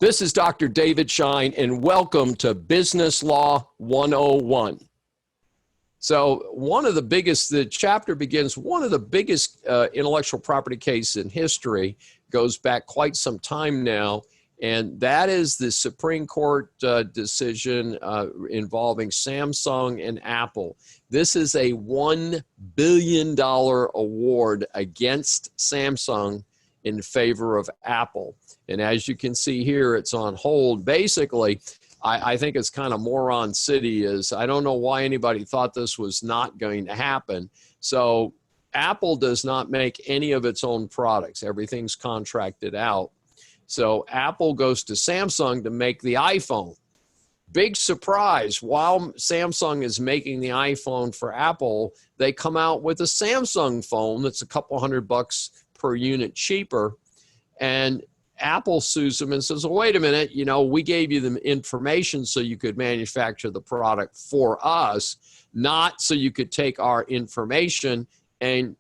This is Dr. David Schein, and welcome to Business Law 101. So the chapter begins, one of the biggest intellectual property cases in history, goes back quite some time now, and that is the Supreme Court decision involving Samsung and Apple. This is a $1 billion award against Samsung in favor of Apple. And as you can see here, it's on hold. Basically, I think it's kind of moron city. I don't know why anybody thought this was not going to happen. So Apple does not make any of its own products. Everything's contracted out. So Apple goes to Samsung to make the iPhone. Big surprise, while Samsung is making the iPhone for Apple, they come out with a Samsung phone that's a couple $100 per unit cheaper. And Apple sues them and says, well, wait a minute, we gave you the information so you could manufacture the product for us, not so you could take our information and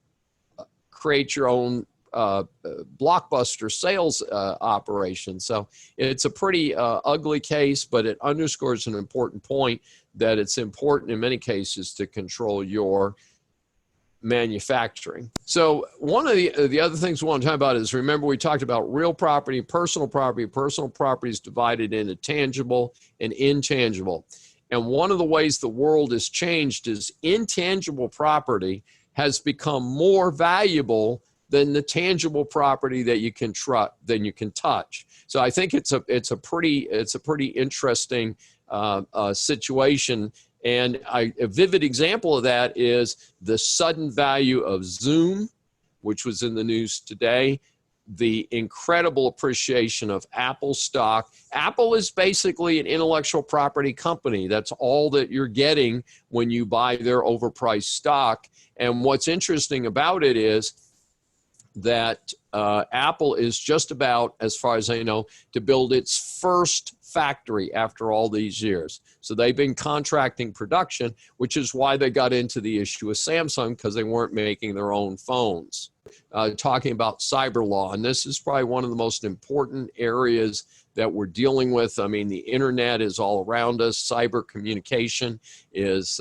create your own blockbuster sales operation. So it's a pretty ugly case, but it underscores an important point that it's important in many cases to control your manufacturing. So one of the other things we want to talk about is, remember, we talked about real property, personal property. Personal property is divided into tangible and intangible. And one of the ways the world has changed is intangible property has become more valuable than the tangible property that you can touch. So I think it's a pretty interesting situation. And a vivid example of that is the sudden value of Zoom, which was in the news today, the incredible appreciation of Apple stock. Apple is basically an intellectual property company. That's all that you're getting when you buy their overpriced stock. And what's interesting about it is that Apple is just about, as far as I know, to build its first factory after all these years. So they've been contracting production, which is why they got into the issue with Samsung, because they weren't making their own phones. Talking about cyber law, and this is probably one of the most important areas that we're dealing with. I mean, the internet is all around us. Cyber communication is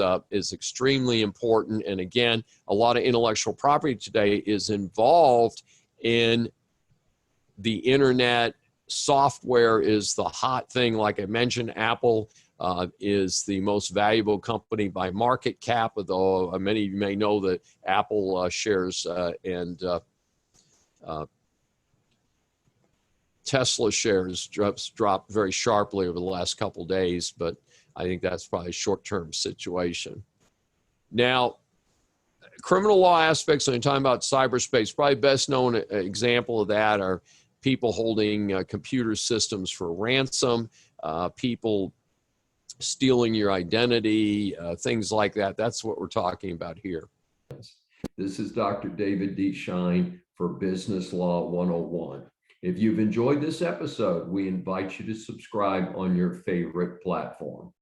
extremely important. And again, a lot of intellectual property today is involved in the internet. Software is the hot thing. Like I mentioned, Apple is the most valuable company by market cap, although many of you may know that Apple shares and Tesla shares dropped very sharply over the last couple of days, but I think that's probably a short-term situation. Now, criminal law aspects, when you're talking about cyberspace, probably best known example of that are people holding computer systems for ransom, people stealing your identity, things like that. That's what we're talking about here. This is Dr. David D. Schein for Business Law 101. If you've enjoyed this episode, we invite you to subscribe on your favorite platform.